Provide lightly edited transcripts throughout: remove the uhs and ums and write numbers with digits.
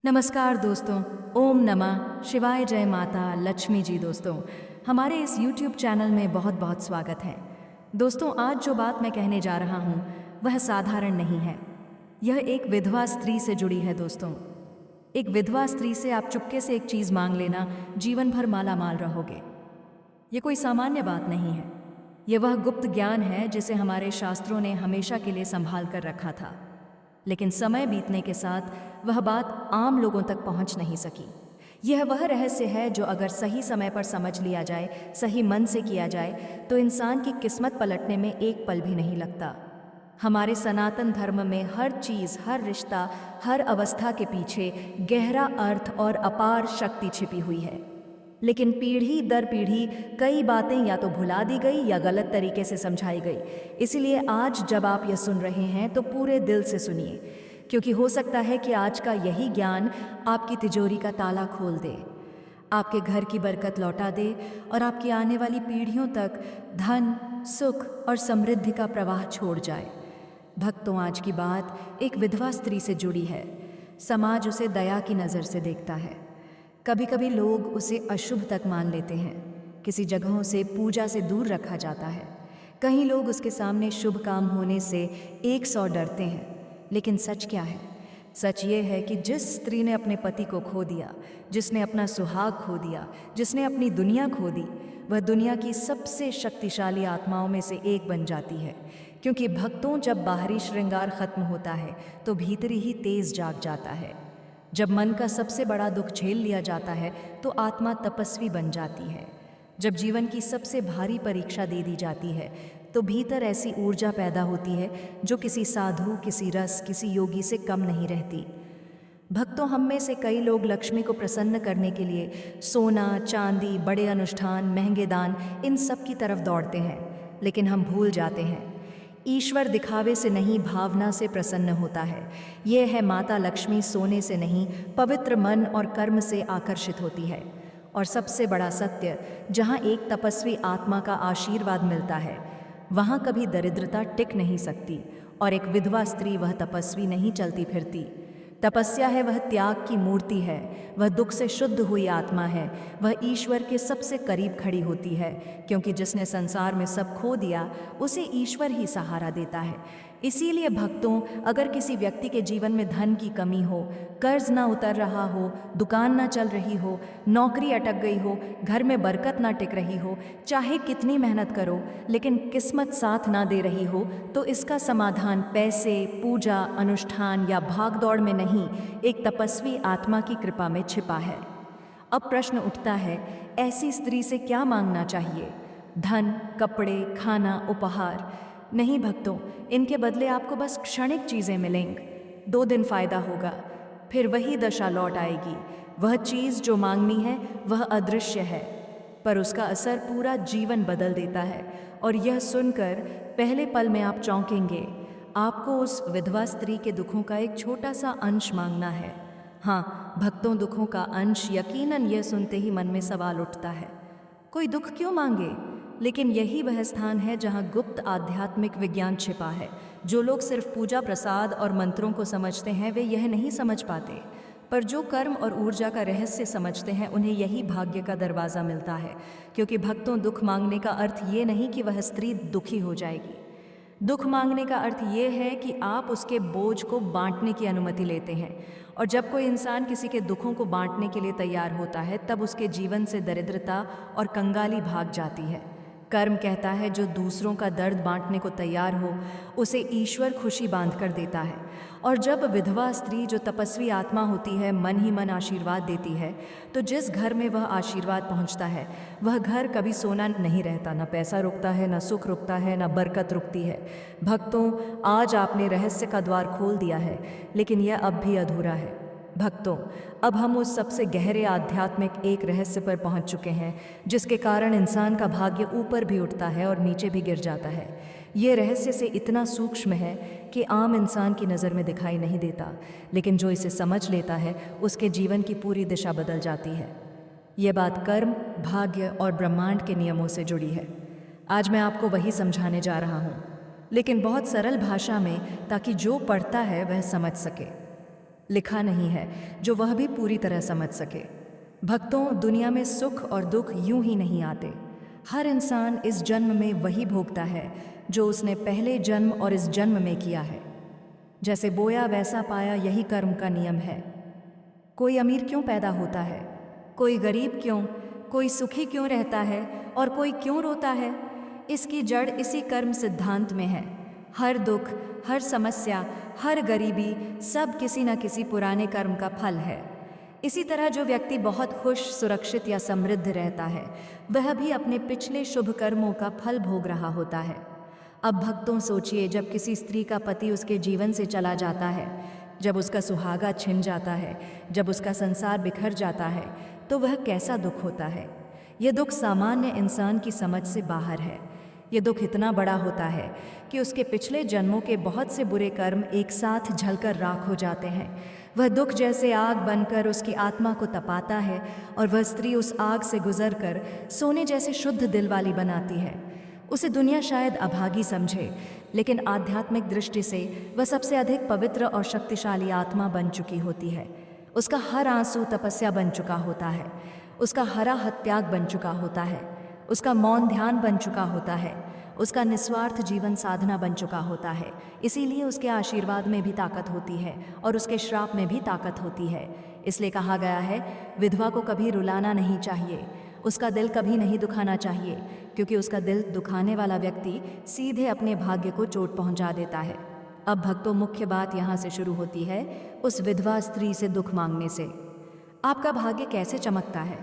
नमस्कार दोस्तों। ओम नमः शिवाय। जय माता लक्ष्मी जी। दोस्तों, हमारे इस YouTube चैनल में बहुत बहुत स्वागत है। दोस्तों, आज जो बात मैं कहने जा रहा हूँ वह साधारण नहीं है। यह एक विधवा स्त्री से जुड़ी है। दोस्तों, एक विधवा स्त्री से आप चुपके से एक चीज़ मांग लेना, जीवन भर माला माल रहोगे। ये कोई सामान्य बात नहीं है। यह वह गुप्त ज्ञान है जिसे हमारे शास्त्रों ने हमेशा के लिए संभाल कर रखा था, लेकिन समय बीतने के साथ वह बात आम लोगों तक पहुंच नहीं सकी। यह वह रहस्य है जो अगर सही समय पर समझ लिया जाए, सही मन से किया जाए, तो इंसान की किस्मत पलटने में एक पल भी नहीं लगता। हमारे सनातन धर्म में हर चीज़, हर रिश्ता, हर अवस्था के पीछे गहरा अर्थ और अपार शक्ति छिपी हुई है। लेकिन पीढ़ी दर पीढ़ी कई बातें या तो भुला दी गई या गलत तरीके से समझाई गई। इसीलिए आज जब आप यह सुन रहे हैं तो पूरे दिल से सुनिए, क्योंकि हो सकता है कि आज का यही ज्ञान आपकी तिजोरी का ताला खोल दे, आपके घर की बरकत लौटा दे और आपकी आने वाली पीढ़ियों तक धन, सुख और समृद्धि का प्रवाह छोड़ जाए। भक्तों, आज की बात एक विधवा स्त्री से जुड़ी है। समाज उसे दया की नज़र से देखता है। कभी कभी लोग उसे अशुभ तक मान लेते हैं। किसी जगहों से पूजा से दूर रखा जाता है। कहीं लोग उसके सामने शुभ काम होने से 100 डरते हैं। लेकिन सच क्या है? सच ये है कि जिस स्त्री ने अपने पति को खो दिया, जिसने अपना सुहाग खो दिया, जिसने अपनी दुनिया खो दी, वह दुनिया की सबसे शक्तिशाली आत्माओं में से एक बन जाती है। क्योंकि भक्तों, जब बाहरी श्रृंगार खत्म होता है तो भीतरी ही तेज जाग जाता है। जब मन का सबसे बड़ा दुख झेल लिया जाता है तो आत्मा तपस्वी बन जाती है। जब जीवन की सबसे भारी परीक्षा दे दी जाती है तो भीतर ऐसी ऊर्जा पैदा होती है जो किसी साधु, किसी रस, किसी योगी से कम नहीं रहती। भक्तों, हम में से कई लोग लक्ष्मी को प्रसन्न करने के लिए सोना, चांदी, बड़े अनुष्ठान, महंगे दान, इन सब की तरफ दौड़ते हैं। लेकिन हम भूल जाते हैं, ईश्वर दिखावे से नहीं, भावना से प्रसन्न होता है। यह है, माता लक्ष्मी सोने से नहीं, पवित्र मन और कर्म से आकर्षित होती है। और सबसे बड़ा सत्य, जहाँ एक तपस्वी आत्मा का आशीर्वाद मिलता है वहाँ कभी दरिद्रता टिक नहीं सकती। और एक विधवा स्त्री वह तपस्वी नहीं चलती फिरती। तपस्या है, वह त्याग की मूर्ति है, वह दुख से शुद्ध हुई आत्मा है, वह ईश्वर के सबसे करीब खड़ी होती है। क्योंकि जिसने संसार में सब खो दिया उसे ईश्वर ही सहारा देता है। इसीलिए भक्तों, अगर किसी व्यक्ति के जीवन में धन की कमी हो, कर्ज ना उतर रहा हो, दुकान ना चल रही हो, नौकरी अटक गई हो, घर में बरकत ना टिक रही हो, चाहे कितनी मेहनत करो लेकिन किस्मत साथ ना दे रही हो, तो इसका समाधान पैसे, पूजा, अनुष्ठान या भागदौड़ में नहीं, एक तपस्वी आत्मा की कृपा में छिपा है। अब प्रश्न उठता है, ऐसी स्त्री से क्या मांगना चाहिए? धन, कपड़े, खाना, उपहार? नहीं भक्तों, इनके बदले आपको बस क्षणिक चीज़ें मिलेंगी। 2 दिन फायदा होगा, फिर वही दशा लौट आएगी। वह चीज़ जो मांगनी है वह अदृश्य है, पर उसका असर पूरा जीवन बदल देता है। और यह सुनकर पहले पल में आप चौंकेंगे। आपको उस विधवा स्त्री के दुखों का एक छोटा सा अंश मांगना है। हाँ भक्तों, दुखों का अंश। यकीनन यह सुनते ही मन में सवाल उठता है, कोई दुख क्यों मांगे? लेकिन यही वह स्थान है जहाँ गुप्त आध्यात्मिक विज्ञान छिपा है। जो लोग सिर्फ पूजा, प्रसाद और मंत्रों को समझते हैं वे यह नहीं समझ पाते, पर जो कर्म और ऊर्जा का रहस्य समझते हैं उन्हें यही भाग्य का दरवाज़ा मिलता है। क्योंकि भक्तों, दुख मांगने का अर्थ ये नहीं कि वह स्त्री दुखी हो जाएगी। दुख मांगने का अर्थ ये है कि आप उसके बोझ को बांटने की अनुमति लेते हैं। और जब कोई इंसान किसी के दुखों को बांटने के लिए तैयार होता है तब उसके जीवन से दरिद्रता और कंगाली भाग जाती है। कर्म कहता है, जो दूसरों का दर्द बांटने को तैयार हो उसे ईश्वर खुशी बांध कर देता है। और जब विधवा स्त्री, जो तपस्वी आत्मा होती है, मन ही मन आशीर्वाद देती है, तो जिस घर में वह आशीर्वाद पहुंचता है वह घर कभी सोना नहीं रहता, न पैसा रुकता है, न सुख रुकता है, न बरकत रुकती है। भक्तों, आज आपने रहस्य का द्वार खोल दिया है, लेकिन यह अब भी अधूरा है। भक्तों, अब हम उस सबसे गहरे आध्यात्मिक एक रहस्य पर पहुंच चुके हैं जिसके कारण इंसान का भाग्य ऊपर भी उठता है और नीचे भी गिर जाता है। ये रहस्य से इतना सूक्ष्म है कि आम इंसान की नज़र में दिखाई नहीं देता, लेकिन जो इसे समझ लेता है उसके जीवन की पूरी दिशा बदल जाती है। ये बात कर्म, भाग्य और ब्रह्मांड के नियमों से जुड़ी है। आज मैं आपको वही समझाने जा रहा हूँ, लेकिन बहुत सरल भाषा में, ताकि जो पढ़ता है वह समझ सके। लिखा नहीं है जो वह भी पूरी तरह समझ सके। भक्तों, दुनिया में सुख और दुख यूं ही नहीं आते। हर इंसान इस जन्म में वही भोगता है जो उसने पहले जन्म और इस जन्म में किया है। जैसे बोया वैसा पाया, यही कर्म का नियम है। कोई अमीर क्यों पैदा होता है, कोई गरीब क्यों, कोई सुखी क्यों रहता है और कोई क्यों रोता है, इसकी जड़ इसी कर्म सिद्धांत में है। हर दुख, हर समस्या, हर गरीबी सब किसी न किसी पुराने कर्म का फल है। इसी तरह जो व्यक्ति बहुत खुश, सुरक्षित या समृद्ध रहता है, वह भी अपने पिछले शुभ कर्मों का फल भोग रहा होता है। अब भक्तों सोचिए, जब किसी स्त्री का पति उसके जीवन से चला जाता है, जब उसका सुहागा छिन जाता है, जब उसका संसार बिखर जाता है, तो वह कैसा दुख होता है। यह दुख सामान्य इंसान की समझ से बाहर है। ये दुख इतना बड़ा होता है कि उसके पिछले जन्मों के बहुत से बुरे कर्म एक साथ जलकर राख हो जाते हैं। वह दुख जैसे आग बनकर उसकी आत्मा को तपाता है और वह स्त्री उस आग से गुजरकर सोने जैसे शुद्ध दिल वाली बनाती है। उसे दुनिया शायद अभागी समझे, लेकिन आध्यात्मिक दृष्टि से वह सबसे अधिक पवित्र और शक्तिशाली आत्मा बन चुकी होती है। उसका हर आंसू तपस्या बन चुका होता है, उसका हरा हत त्याग बन चुका होता है, उसका मौन ध्यान बन चुका होता है, उसका निस्वार्थ जीवन साधना बन चुका होता है। इसीलिए उसके आशीर्वाद में भी ताकत होती है और उसके श्राप में भी ताकत होती है। इसलिए कहा गया है, विधवा को कभी रुलाना नहीं चाहिए, उसका दिल कभी नहीं दुखाना चाहिए, क्योंकि उसका दिल दुखाने वाला व्यक्ति सीधे अपने भाग्य को चोट पहुंचा देता है। अब भक्तों, मुख्य बात यहाँ से शुरू होती है, उस विधवा स्त्री से दुख मांगने से। आपका भाग्य कैसे चमकता है?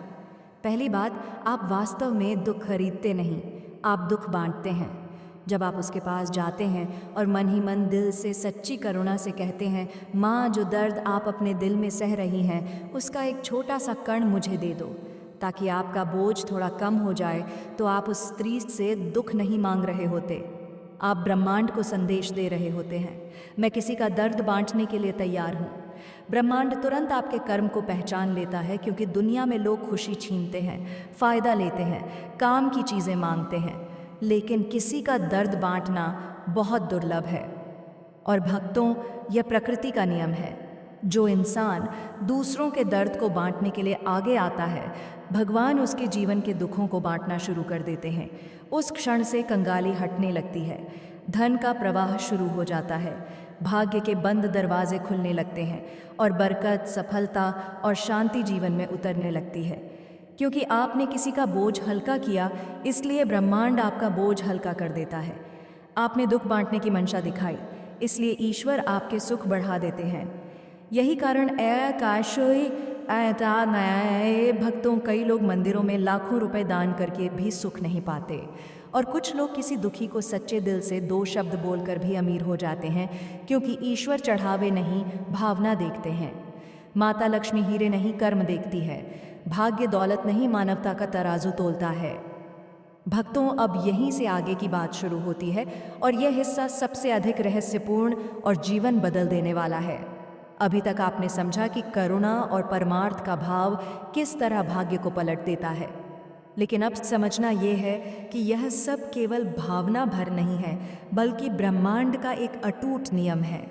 पहली बात, आप वास्तव में दुख खरीदते नहीं, आप दुख बांटते हैं। जब आप उसके पास जाते हैं और मन ही मन दिल से सच्ची करुणा से कहते हैं, माँ, जो दर्द आप अपने दिल में सह रही हैं, उसका एक छोटा सा कण मुझे दे दो, ताकि आपका बोझ थोड़ा कम हो जाए, तो आप उस स्त्री से दुख नहीं मांग रहे होते, आप ब्रह्मांड को संदेश दे रहे होते हैं, मैं किसी का दर्द बांटने के लिए तैयार हूँ। ब्रह्मांड तुरंत आपके कर्म को पहचान लेता है, क्योंकि दुनिया में लोग खुशी छीनते हैं, फ़ायदा लेते हैं, काम की चीज़ें मांगते हैं, लेकिन किसी का दर्द बांटना बहुत दुर्लभ है। और भक्तों, यह प्रकृति का नियम है। जो इंसान दूसरों के दर्द को बांटने के लिए आगे आता है, भगवान उसके जीवन के दुखों को बांटना शुरू कर देते हैं। उस क्षण से कंगाली हटने लगती है, धन का प्रवाह शुरू हो जाता है, भाग्य के बंद दरवाजे खुलने लगते हैं और बरकत, सफलता और शांति जीवन में उतरने लगती है। क्योंकि आपने किसी का बोझ हल्का किया, इसलिए ब्रह्मांड आपका बोझ हल्का कर देता है। आपने दुख बांटने की मंशा दिखाई, इसलिए ईश्वर आपके सुख बढ़ा देते हैं। यही कारण भक्तों, कई लोग मंदिरों में लाखों रुपए दान करके भी सुख नहीं पाते, और कुछ लोग किसी दुखी को सच्चे दिल से 2 शब्द बोलकर भी अमीर हो जाते हैं, क्योंकि ईश्वर चढ़ावे नहीं, भावना देखते हैं। माता लक्ष्मी हीरे नहीं, कर्म देखती है। भाग्य दौलत नहीं, मानवता का तराजू तोलता है। भक्तों, अब यहीं से आगे की बात शुरू होती है, और यह हिस्सा सबसे अधिक रहस्यपूर्ण और जीवन बदल देने वाला है। अभी तक आपने समझा कि करुणा और परमार्थ का भाव किस तरह भाग्य को पलट देता है, लेकिन अब समझना यह है कि यह सब केवल भावना भर नहीं है, बल्कि ब्रह्मांड का एक अटूट नियम है।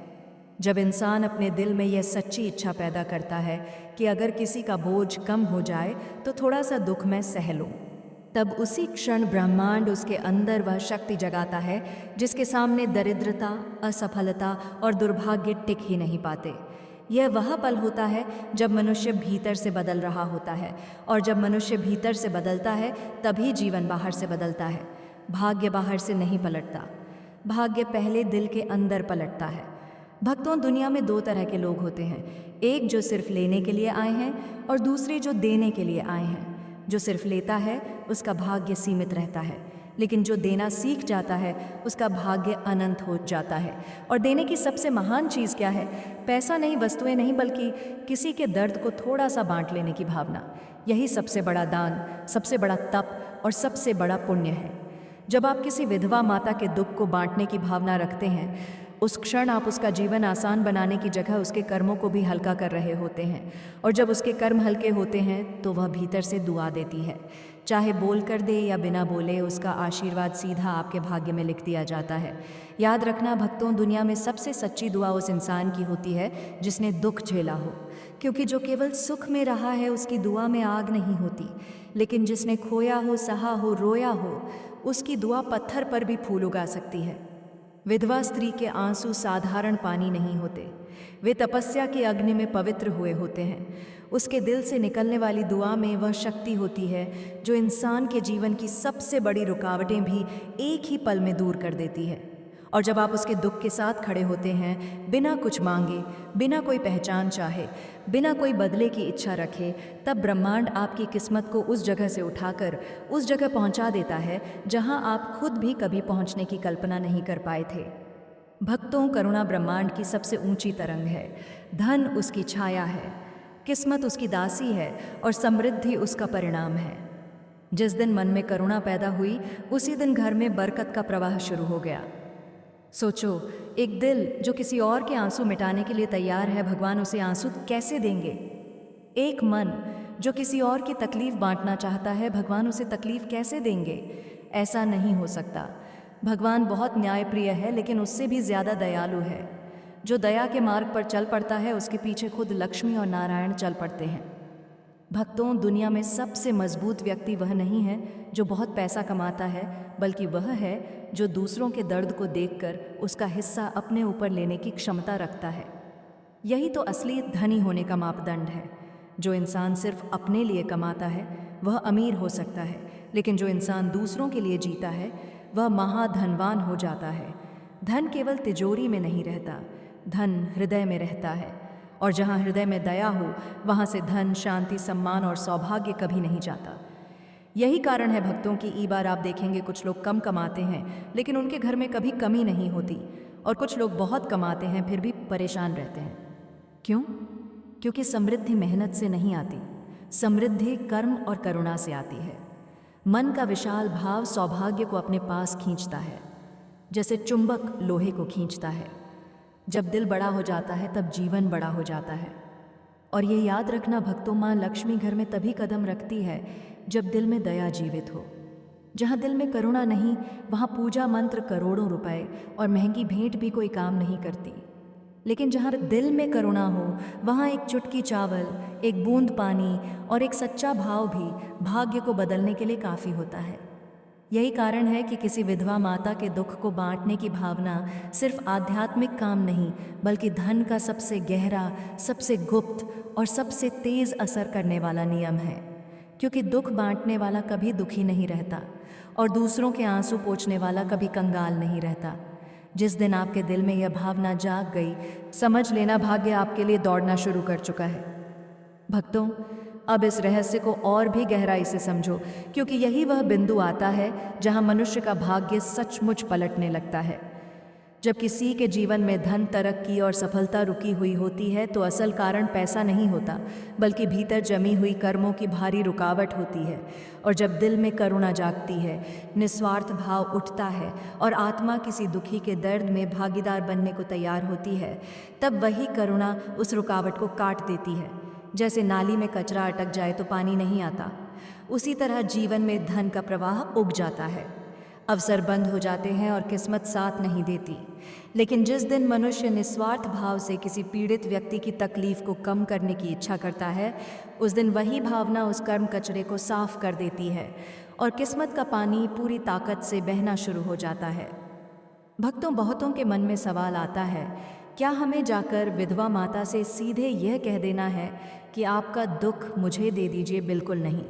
जब इंसान अपने दिल में यह सच्ची इच्छा पैदा करता है कि अगर किसी का बोझ कम हो जाए तो थोड़ा सा दुख मैं सह लूं, तब उसी क्षण ब्रह्मांड उसके अंदर वह शक्ति जगाता है जिसके सामने दरिद्रता, असफलता और दुर्भाग्य टिक ही नहीं पाते। यह वह पल होता है जब मनुष्य भीतर से बदल रहा होता है, और जब मनुष्य भीतर से बदलता है तभी जीवन बाहर से बदलता है। भाग्य बाहर से नहीं पलटता, भाग्य पहले दिल के अंदर पलटता है। भक्तों, दुनिया में 2 तरह के लोग होते हैं, एक जो सिर्फ लेने के लिए आए हैं और दूसरे जो देने के लिए आए हैं। जो सिर्फ लेता है उसका भाग्य सीमित रहता है, लेकिन जो देना सीख जाता है उसका भाग्य अनंत हो जाता है। और देने की सबसे महान चीज़ क्या है? पैसा नहीं, वस्तुएं नहीं, बल्कि किसी के दर्द को थोड़ा सा बांट लेने की भावना। यही सबसे बड़ा दान, सबसे बड़ा तप और सबसे बड़ा पुण्य है। जब आप किसी विधवा माता के दुख को बांटने की भावना रखते हैं, उस क्षण आप उसका जीवन आसान बनाने की जगह उसके कर्मों को भी हल्का कर रहे होते हैं। और जब उसके कर्म हल्के होते हैं तो वह भीतर से दुआ देती है। चाहे बोल कर दे या बिना बोले, उसका आशीर्वाद सीधा आपके भाग्य में लिख दिया जाता है। याद रखना भक्तों, दुनिया में सबसे सच्ची दुआ उस इंसान की होती है जिसने दुख झेला हो, क्योंकि जो केवल सुख में रहा है उसकी दुआ में आग नहीं होती, लेकिन जिसने खोया हो, सहा हो, रोया हो, उसकी दुआ पत्थर पर भी फूल उगा सकती है। विधवा स्त्री के आंसू साधारण पानी नहीं होते, वे तपस्या की अग्नि में पवित्र हुए होते हैं। उसके दिल से निकलने वाली दुआ में वह शक्ति होती है जो इंसान के जीवन की सबसे बड़ी रुकावटें भी एक ही पल में दूर कर देती है। और जब आप उसके दुख के साथ खड़े होते हैं, बिना कुछ मांगे, बिना कोई पहचान चाहे, बिना कोई बदले की इच्छा रखे, तब ब्रह्मांड आपकी किस्मत को उस जगह से उठाकर उस जगह पहुंचा देता है जहां आप खुद भी कभी पहुंचने की कल्पना नहीं कर पाए थे। भक्तों, करुणा ब्रह्मांड की सबसे ऊंची तरंग है। धन उसकी छाया है, किस्मत उसकी दासी है और समृद्धि उसका परिणाम है। जिस दिन मन में करुणा पैदा हुई, उसी दिन घर में बरकत का प्रवाह शुरू हो गया। सोचो, एक दिल जो किसी और के आंसू मिटाने के लिए तैयार है, भगवान उसे आंसू कैसे देंगे? एक मन जो किसी और की तकलीफ बांटना चाहता है, भगवान उसे तकलीफ कैसे देंगे? ऐसा नहीं हो सकता। भगवान बहुत न्यायप्रिय है, लेकिन उससे भी ज़्यादा दयालु है। जो दया के मार्ग पर चल पड़ता है, उसके पीछे खुद लक्ष्मी और नारायण चल पड़ते हैं। भक्तों, दुनिया में सबसे मजबूत व्यक्ति वह नहीं है जो बहुत पैसा कमाता है, बल्कि वह है जो दूसरों के दर्द को देखकर उसका हिस्सा अपने ऊपर लेने की क्षमता रखता है। यही तो असली धनी होने का मापदंड है। जो इंसान सिर्फ अपने लिए कमाता है वह अमीर हो सकता है, लेकिन जो इंसान दूसरों के लिए जीता है वह महाधनवान हो जाता है। धन केवल तिजोरी में नहीं रहता, धन हृदय में रहता है, और जहाँ हृदय में दया हो वहाँ से धन, शांति, सम्मान और सौभाग्य कभी नहीं जाता। यही कारण है भक्तों कि ई बार आप देखेंगे कुछ लोग कम कमाते हैं लेकिन उनके घर में कभी कमी नहीं होती, और कुछ लोग बहुत कमाते हैं फिर भी परेशान रहते हैं। क्यों? क्योंकि समृद्धि मेहनत से नहीं आती, समृद्धि कर्म और करुणा से आती है। मन का विशाल भाव सौभाग्य को अपने पास खींचता है, जैसे चुंबक लोहे को खींचता है। जब दिल बड़ा हो जाता है तब जीवन बड़ा हो जाता है। और ये याद रखना भक्तों, माँ लक्ष्मी घर में तभी कदम रखती है जब दिल में दया जीवित हो। जहाँ दिल में करुणा नहीं, वहाँ पूजा मंत्र, करोड़ों रुपए और महंगी भेंट भी कोई काम नहीं करती। लेकिन जहाँ दिल में करुणा हो, वहाँ एक चुटकी चावल, एक बूंद पानी और एक सच्चा भाव भी भाग्य को बदलने के लिए काफ़ी होता है। यही कारण है कि किसी विधवा माता के दुख को बांटने की भावना सिर्फ आध्यात्मिक काम नहीं, बल्कि धन का सबसे गहरा, सबसे गुप्त और सबसे तेज असर करने वाला नियम है। क्योंकि दुख बांटने वाला कभी दुखी नहीं रहता और दूसरों के आंसू पोंछने वाला कभी कंगाल नहीं रहता। जिस दिन आपके दिल में यह भावना जाग गई, समझ लेना भाग्य आपके लिए दौड़ना शुरू कर चुका है। भक्तों, अब इस रहस्य को और भी गहराई से समझो, क्योंकि यही वह बिंदु आता है जहां मनुष्य का भाग्य सचमुच पलटने लगता है। जब किसी के जीवन में धन, तरक्की और सफलता रुकी हुई होती है तो असल कारण पैसा नहीं होता, बल्कि भीतर जमी हुई कर्मों की भारी रुकावट होती है। और जब दिल में करुणा जागती है, निस्वार्थ भाव उठता है और आत्मा किसी दुखी के दर्द में भागीदार बनने को तैयार होती है, तब वही करुणा उस रुकावट को काट देती है। जैसे नाली में कचरा अटक जाए तो पानी नहीं आता, उसी तरह जीवन में धन का प्रवाह उग जाता है। अवसर बंद हो जाते हैं और किस्मत साथ नहीं देती। लेकिन जिस दिन मनुष्य निस्वार्थ भाव से किसी पीड़ित व्यक्ति की तकलीफ को कम करने की इच्छा करता है, उस दिन वही भावना उस कर्म कचरे को साफ कर देती है और किस्मत का पानी पूरी ताकत से बहना शुरू हो जाता है। भक्तों, बहुतों के मन में सवाल आता है, क्या हमें जाकर विधवा माता से सीधे यह कह देना है कि आपका दुख मुझे दे दीजिए? बिल्कुल नहीं।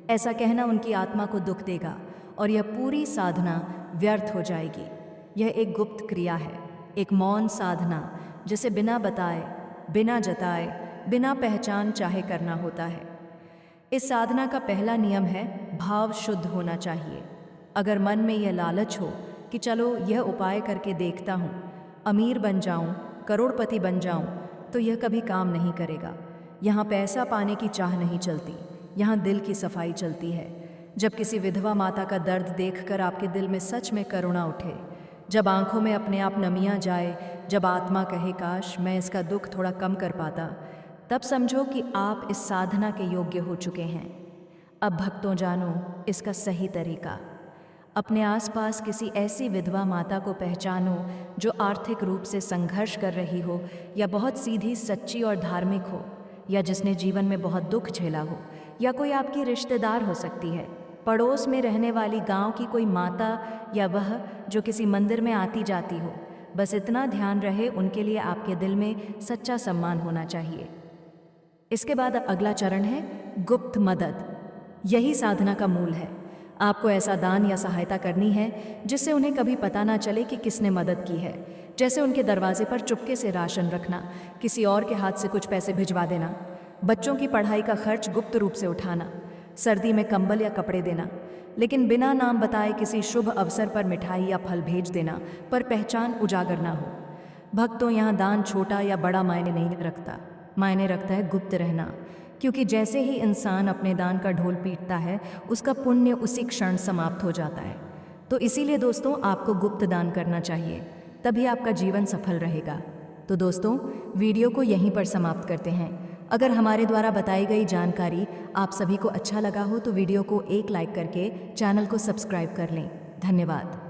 ऐसा कहना उनकी आत्मा को दुख देगा और यह पूरी साधना व्यर्थ हो जाएगी। यह एक गुप्त क्रिया है, एक मौन साधना, जिसे बिना बताए, बिना जताए, बिना पहचान चाहे करना होता है। इस साधना का पहला नियम है भाव शुद्ध होना चाहिए। अगर मन में यह लालच हो कि चलो यह उपाय करके देखता हूँ, अमीर बन जाऊँ, करोड़पति बन जाऊँ, तो यह कभी काम नहीं करेगा। यहाँ पैसा पाने की चाह नहीं चलती, यहाँ दिल की सफाई चलती है। जब किसी विधवा माता का दर्द देखकर आपके दिल में सच में करुणा उठे, जब आंखों में अपने आप नमियाँ जाए, जब आत्मा कहे काश मैं इसका दुख थोड़ा कम कर पाता, तब समझो कि आप इस साधना के योग्य हो चुके हैं। अब भक्तों जानो इसका सही तरीका। अपने आसपास किसी ऐसी विधवा माता को पहचानो जो आर्थिक रूप से संघर्ष कर रही हो, या बहुत सीधी सच्ची और धार्मिक हो, या जिसने जीवन में बहुत दुख झेला हो, या कोई आपकी रिश्तेदार हो सकती है, पड़ोस में रहने वाली गांव की कोई माता, या वह जो किसी मंदिर में आती जाती हो। बस इतना ध्यान रहे उनके लिए आपके दिल में सच्चा सम्मान होना चाहिए। इसके बाद अगला चरण है गुप्त मदद। यही साधना का मूल है। आपको ऐसा दान या सहायता करनी है जिससे उन्हें कभी पता ना चले कि किसने मदद की है। जैसे उनके दरवाजे पर चुपके से राशन रखना, किसी और के हाथ से कुछ पैसे भिजवा देना, बच्चों की पढ़ाई का खर्च गुप्त रूप से उठाना, सर्दी में कंबल या कपड़े देना, लेकिन बिना नाम बताए किसी शुभ अवसर पर मिठाई या फल भेज देना, पर पहचान उजागर ना हो। भक्तों, यहाँ दान छोटा या बड़ा मायने नहीं रखता, मायने रखता है गुप्त रहना। क्योंकि जैसे ही इंसान अपने दान का ढोल पीटता है, उसका पुण्य उसी क्षण समाप्त हो जाता है। तो इसीलिए दोस्तों, आपको गुप्त दान करना चाहिए, तभी आपका जीवन सफल रहेगा। तो दोस्तों, वीडियो को यहीं पर समाप्त करते हैं। अगर हमारे द्वारा बताई गई जानकारी आप सभी को अच्छा लगा हो तो वीडियो को एक लाइक करके चैनल को सब्सक्राइब कर लें। धन्यवाद।